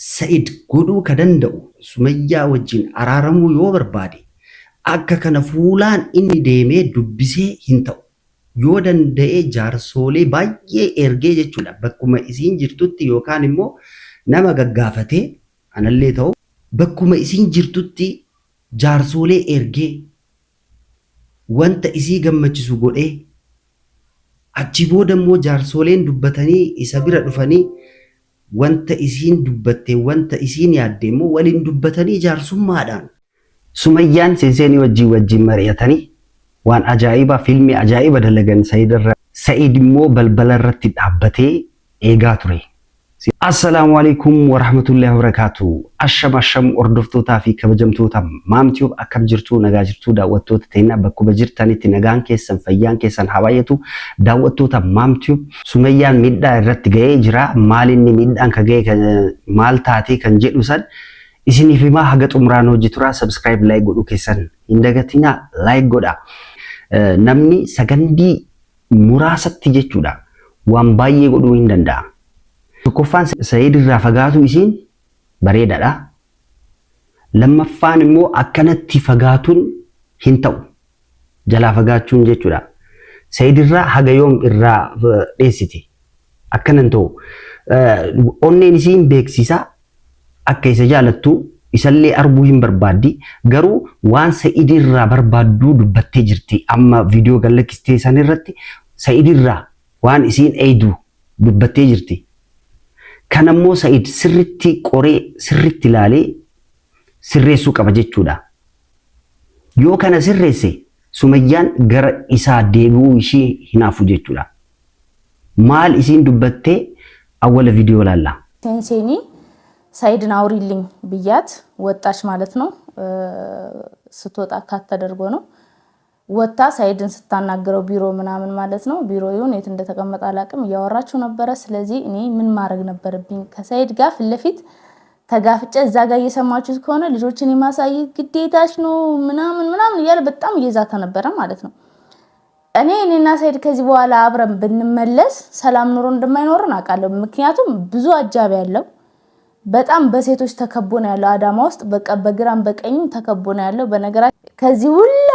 Sa'id godhuu ka danda'u Sumayyaa wajjin araaramuu yoo barbaade akka kana fuulaan inni deemee dubbisee hin ta'u. Yoo danda'e jaarsoolee baay'ee ergee jechuudha. Bakkuma isiin jirtutti yookaan immoo nama gaggaafatee anallee ta'u bakkuma isiin jirtutti jaarsoolee ergee wanta isii gammachiisu godhee achi booda immoo jaarsooleen dubbatanii isa bira dhufanii wanta isiin dubbatte wanta isiin yaadde immoo waliin dubbatanii jaarsummaadhaan Sumayyaan seenseenii wajjin mari'atanii waan ajaa'iba fiilmii ajaa'iba dalagan Sa'id immoo balbala irratti dhaabbatee eegaa ture. Assalaamu alaykum wa rahmatullahi wa barakatuh. Asham ordoftootaa fi kabajamtoota maamtiyoof akkam jirtu nagaa jirtu daawwattoota teenya bakkuma jirtanitti nagaan keessan fayyaan keessan hawaayatu daawwattoota maamtiyoof Sumayyaan miidhaa irratti ga'ee jira. Maalinni miidhaan ka ga'e maal taatee kan jedhu san isiniif himaa haga xumuraan hojjetura. Subscribe like godhu keessan hin dagatinaa like godha. Namni sagandii muraasatti jechuudha waan baay'ee godhuu hin danda'a. Tokkoffaan Sa'id irraa fagaatu isiin bareedaadha. Lammaffaan immoo akkanatti fagaatuun hin ta'u. Jalaa fagaachuun jechuudha. Sa'id irraa haga yoom irraa dheessiti. Akkanan ta'u. Onneen isiin beeksisaa akka isa jaalattu isallee arguu hin barbaaddi. Garuu waan Sa'id irraa barbaaddu dubbattee jirti. Amma viidiyoo gallakkistee san irratti Sa'id irraa waan isiin eeydu dubbattee jirti. Kanammoo Sa'id sirritti qoree sirritti ilaalee sirreessuu qaba jechuudha. Yoo kana sirreesse Sumayyaan gara isaa deebi'uu ishee hinaafu jechuudha. Maal isiin dubbattee awwala viidiyoo laalla. Seenseenii Sa'idን አውሪልኝ ብያት ወጣች ማለት ነው። ስትወጣ ካት ተደርጎ ነው ወጣ Sa'idን ስታናገረው ቢሮ ምናምን ማለት ነው። ቢሮ ይሁን የት እንደተቀመጠ አላቅም ያወራችሁ ነበር። ስለዚህ እኔ ምን ማድረግ ነበርብኝ ከሰይድ ጋር ፍለፊት ተጋፍጨ እዛ ጋር እየሰማችሁት ከሆነ ልጆችን የማሳየት ግዴታሽ ነው ምናምን እያለ በጣም እየዛተ ነበር ማለት ነው። እኔና ሰይድ ከዚህ በኋላ አብረን ብንመለስ ሰላም ኑሮ እንደማይኖርና አቃለው። ምክንያቱም ብዙ አጃቢ ያለው በጣም በሴቶች ተከቦ ነው ያለው አዳማ ውስጥ በቃ በግራም በቀኝም ተከቦ ነው ያለው። በነገራችን ከዚህ ሁላ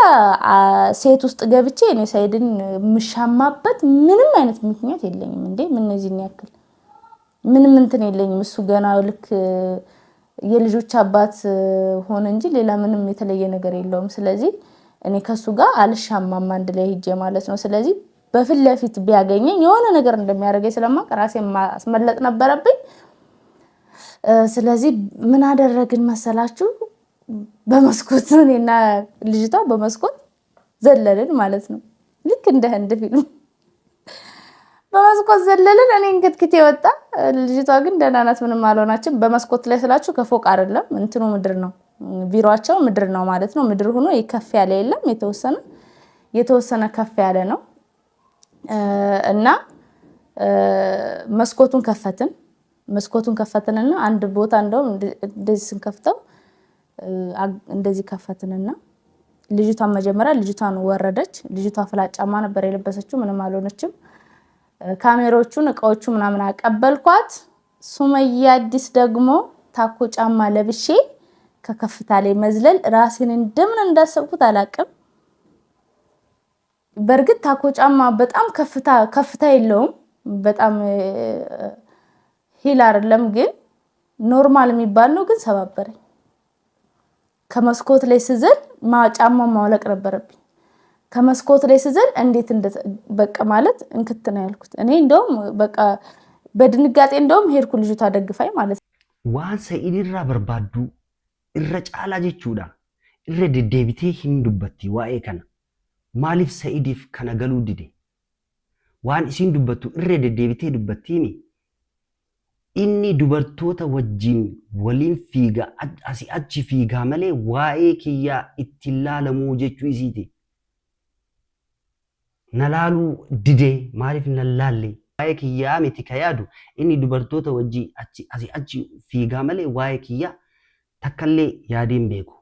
ሴት ውስጥ ገብቼ እኔ ሰይድን ምሻማበት ምንም አይነት ምክንያት የለኝም። እንዴ ምን እዚህን ያክል ምንም እንትን የለኝም። እሱ ገና ልክ የልጆች አባት ሆነ እንጂ ሌላ ምንም የተለየ ነገር የለውም። ስለዚህ እኔ ከሱ ጋር አልሻማም አንድ ላይ ሄጄ ማለት ነው። ስለዚህ በፊት ለፊት ቢያገኘኝ የሆነ ነገር እንደሚያደርገኝ ስለማውቅ ራሴን ማስመለጥ ነበረብኝ። ስለዚህ ምን አደረግን መሰላችሁ? በመስኮት እኔና ልጅቷ በመስኮት ዘለልን ማለት ነው። ልክ እንደ ህንድ ፊልም በመስኮት ዘለልን። እኔ እንክትክቴ ወጣ። ልጅቷ ግን ደህና ናት፣ ምንም አልሆናችም። በመስኮት ላይ ስላችሁ ከፎቅ አይደለም እንትኑ ምድር ነው፣ ቢሮአቸው ምድር ነው ማለት ነው። ምድር ሆኖ ይከፍ ያለ የለም፣ የተወሰነ ከፍ ያለ ነው እና መስኮቱን ከፈትንና አንድ ቦታ እንደውም እንደዚህ ስንከፍተው እንደዚህ ከፈትንና ልጅቷን መጀመሪያ ልጅቷን ወረደች። ልጅቷ ፍላጫማ ነበር የለበሰችው፣ ምንም አልሆነችም። ካሜራዎቹን እቃዎቹ ምናምን አቀበልኳት። ሱመያ አዲስ ደግሞ ታኮ ጫማ ለብሼ ከከፍታ ላይ መዝለል ራሴን እንደምን እንዳሰብኩት አላቅም። በርግጥ ታኮ ጫማ በጣም ከፍታ የለውም፣ በጣም ሂል አይደለም፣ ግን ኖርማል የሚባል ነው። ግን ሰባበረኝ። ከመስኮት ላይ ስዘል ጫማው ማውለቅ ነበረብኝ። ከመስኮት ላይ ስዘል እንዴት በቃ ማለት እንክት ነው ያልኩት። እኔ እንደውም በቃ በድንጋጤ እንደውም ሄድኩ ልጅቷ ደግፋይ ማለት ነው። ዋን Sa'id irraa barbaaddu irra caalaa jechuudha. Irra deddeebitee hin dubbatti waa'ee kana. Maaliif Sa'idiif kana galuu dide? Waan isiin dubbattu irra deddeebitee dubbattiini. Inni dubartoota wajjin waliin fiiga achi fiigaa malee waa'ee kiyyaa itti laalamuu jechuu isiiti. Nalaaluu didee maaliif nallaalle? Waa'ee kiyyaa miti ka yaadu inni dubartoota wajjin achi fiigaa malee waa'ee kiyyaa takkallee yaadeen beeku.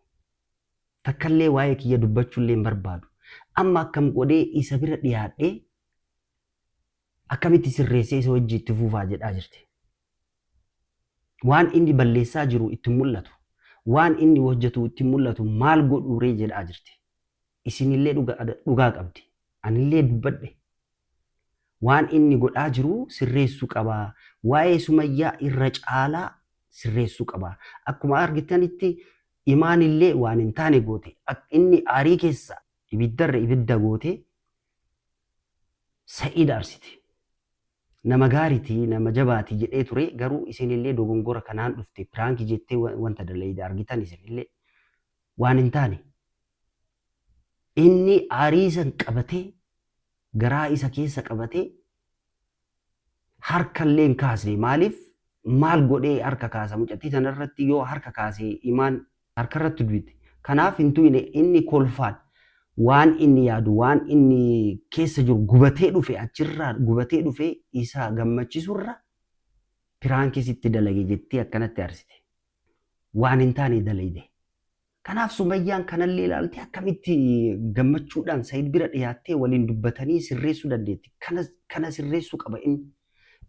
Takkallee waa'ee kiyya dubbachuullee hin barbaadu. Amma akkam godhee isa bira dhiyaadhee akkamitti sirreessee isa wajjin itti fufaa jedhaa jirti. waan inni balleessaa jiru itti mul'atu, waan inni hojjetu itti mul'atu maal godhuuree jedhaa jirti. Isinillee dhugaa qabdi. Anillee dubbadhe. Waan inni godhaa jiru sirreessuu qabaa. Waa'ee Sumayyaa irra caalaa sirreessuu qabaa. Akkuma argitanitti imaanillee waan hin taane goote. Inni aarii keessa ibiddarra ibidda goote Sa'iid aarsiti. Nama gaariiti, nama jabaati jedhee ture. Garuu isinillee dogongora kanaan dhufte. Piraankii jettee wanta dalagaa argitan isinillee waan hin taane. Inni aarii san qabatee garaa isa keessa qabatee harkallee hin kaasne. Maaliif maal godhee harka kaasa? Mucattii sanarratti yoo harka kaasee imaan harkarratti duwite. Kanaaf hin tuyne inni kolfaan waan inni yaadu waan inni keessa jiru gubatee dhufe achirraa gubatee dhufe isa gammachiisurra piraankisitti dalage jettee akkanatti aarsite. Waan hin taane dalagde. Kanaaf Sumayyaan kanallee ilaalte akkamitti gammachuudhaan Sa'iid bira dhiyaattee waliin dubbatanii sirreessuu dandeetti. Kana sirreessuu qaba inni.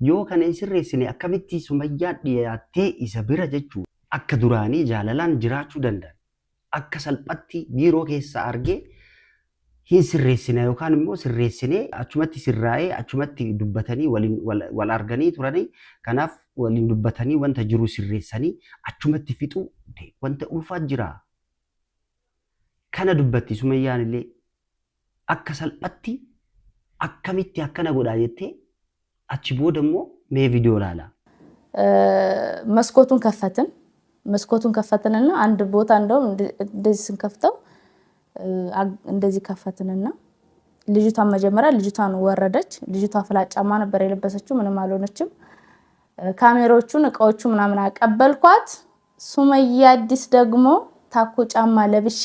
Yoo kana hin sirreessine akkamitti Sumayyaan dhiyaattee isa bira jechuudha. Akka duraanii jaalalaan jiraachuu danda'an. Akka salphatti biiroo keessa argee hin sirreessine yookaan immoo sirreessine achumatti sirraa'ee achumatti dubbatanii wal arganii turanii. Kanaaf waliin dubbatanii wanta jiru sirreessanii achumatti fixuu wanta ulfaat jira. Kana dubbatti Sumayyaan illee akka salphatti akkamitti akkana godhaa jettee achi booda immoo mee viidiyoo laala. መስኮቱን ከፈትንና አንድ ቦታ እንደውም እንደዚህ ስንከፍተው እንደዚህ ከፈትንና ልጅቷን መጀመሪያ ልጅቷን ወረደች። ልጅቷ ፍላት ጫማ ነበር የለበሰችው፣ ምንም አልሆነችም። ካሜራዎቹን እቃዎቹ ምናምን አቀበልኳት። ሱመያ አዲስ ደግሞ ታኮ ጫማ ለብሼ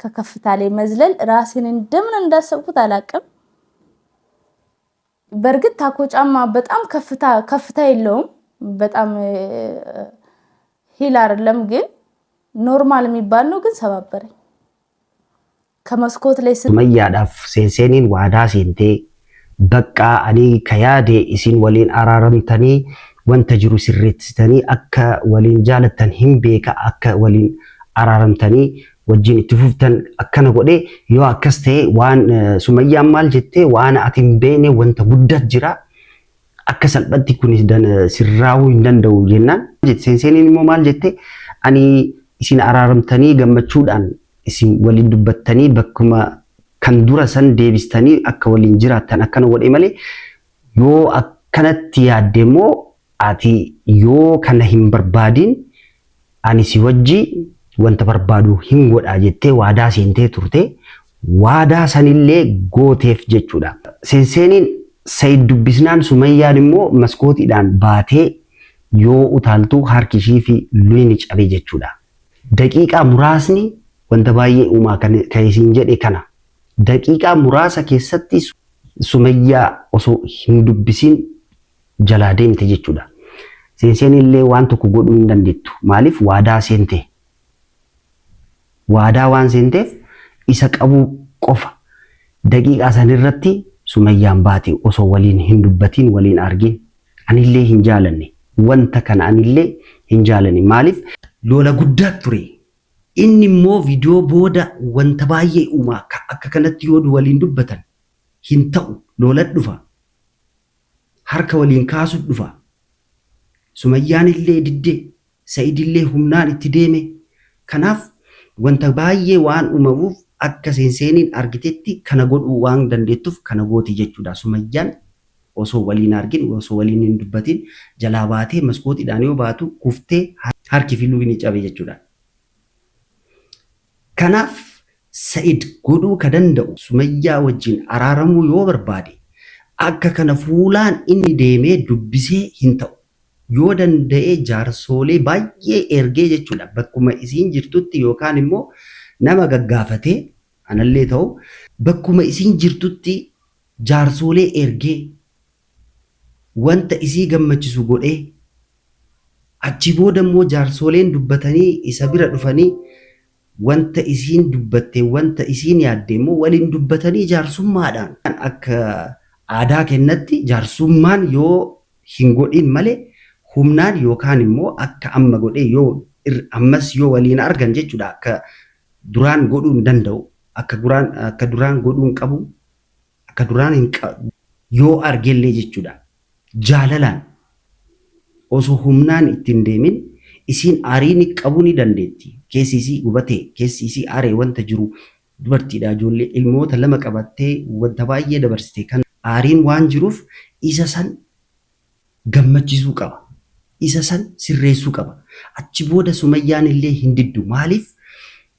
ከከፍታ ላይ መዝለል ራሴን እንደምን እንዳሰብኩት አላቅም። በርግጥ ታኮ ጫማ በጣም ከፍታ የለውም፣ በጣም ሂል አይደለም፣ ግን ኖርማል የሚባል ነው። ግን ሰባበረኝ። ከመስኮት ላይ Sumayyaadhaaf seenseeniin waadaa seentee bakka ani kayaade isin waliin araaramtanii wanta jiru sirreessitanii akka waliin jaalattan hin beeka akka waliin araaramtanii wajjin itti fuftan akkana godhee yoo akkas ta'e waan Sumayyaan maal jettee waan ati hin beekne wanta guddaa jira akka salphatti kun sirraa'uu hin danda'u jennaan. Seenseeniin immoo maal jettee ani isin araaramtanii gammachuudhaan isin waliin dubbattanii bakkuma kan dura san deebistanii akka waliin jiraattan akkana godhee malee yoo akkanatti yaadde immoo ati yoo kana hin barbaadin ani si wajji wanta barbaadu hin godhaa jettee waadaa seentee turte. Waadaa sanillee gooteef jechuudha. Seenseeniin Sa'iid dubbisnaan Sumayyaan immoo maskootiidhaan baatee yoo utaaltu harki ishii fi luyni cabee jechuudha. Daqiiqaa muraasni wanta baay'ee uumaa kan isin jedhe kana. Daqiiqaa muraasa keessatti Sumayyaa osoo hin dubbisin jalaa deemte jechuudha. Seenseeniillee waan tokko godhuu hin dandeettu. Maaliif waadaa seente? Waadaa waan seenteef isa qabuu qofa. Daqiiqaa sanirratti Sumayyaan baate osoo waliin hin dubbatiin waliin argin. Anillee hin jaalanne. Wanta kana anillee hin jaalanne. Maaliif? Lola guddaa ture. Inni immoo viidiyoo booda wanta baay'ee uumaa akka kanatti yoo waliin dubbatan hin ta'u. Lola dhufa. Harka waliin kaasuu dhufa. Sumayyaan illee diddee Sa'iidillee humnaan itti deeme. Kanaaf wanta baay'ee waan uumamuuf akka seenseeniin argitetti kana godhuu waan dandeettuuf kana gooti jechuudha. Sumayyaan osoo waliin argin osoo waliin hin dubbatin jalaa baatee maskootiidhaan yoo baatu kuftee harki fi luyni cabe jechuudha. Kanaaf Sa'iid godhuu ka danda'u Sumayyaa wajjin araaramuu yoo barbaade akka kana fuulaan inni deemee dubbisee hin ta'u. Yoo danda'ee jaarsoolee baay'ee ergee jechuudha. Bakkuma isiin jirtutti yookaan immoo nama gaggaafatee anallee ta'u bakkuma isiin jirtutti jaarsoolee ergee wanta isii gammachiisu godhee achi booda immoo jaarsooleen dubbatanii isa bira dhufanii wanta isiin dubbatte wanta isiin yaadde immoo waliin dubbatanii jaarsummaadhaan akka aadaa kennatti jaarsummaan yoo hin godhin malee humnaan yookaan immoo akka amma godhee yoo ammas yoo waliin argan jechuudha. Akka duraan godhuu hin danda'u, akka duraan godhuu hin qabu, akka duraan yoo argellee jechuudha. Jaalalaan osoo humnaan ittiin deemin isiin aarii qabuu ni dandeetti. Keessi isii gubatee, keessi isii aaree wanta jiru dubartiidha. Ijoollee ilmoota 2 qabattee wanta baay'ee dabarsite kan aariin waan jiruuf isa san gammachiisuu qaba. Isa san sirreessuu qaba. Achi booda Sumayyaan illee hin diddu. Maaliif?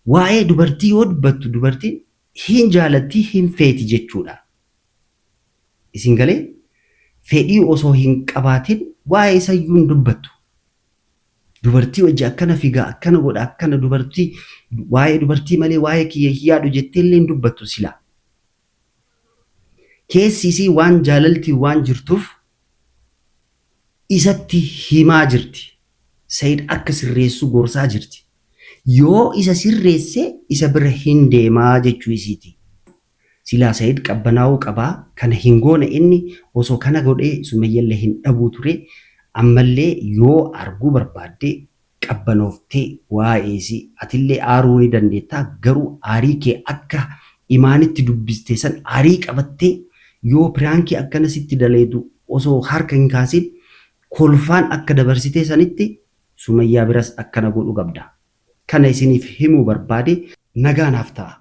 Waa'ee dubartii yoo dubbattu dubartiin hin jaalatti, hin feeti jechuudha. Isin galee fedhii osoo hin qabaatin waa'ee isayyuu hin dubbattu. Dubartii wajji akkana figaa, akkana godha, akkana dubartii waa'ee dubartii malee waa'ee kiyya hin yaadu jettee illee hin dubbattu silaa. Keessi isii waan jaalaltii waan jirtuuf isatti himaa jirti. Said akka sirreessu gorsaa jirti. Yoo isa sirreesse isa bira hin deemaa jechuu isiiti. Silaa Said qabbanaa'uu qabaa. Kana hin goone inni osoo kana godhee Sumayyallee hin dhabuu ture. Ammallee yoo arguu barbaadde qabbanooftee waa'ee isii atillee aaruu ni dandeetta. Garuu aarii kee akka imaanitti dubbiste san aarii qabattee yoo piraankii akkanasitti daleetu osoo harka hin kaasin kolfaan akka dabarsitee sanitti Sumayyaa biras akkana godhuu qabda. Kana isiniif himuu barbaade. Nagaanaaf ta'a.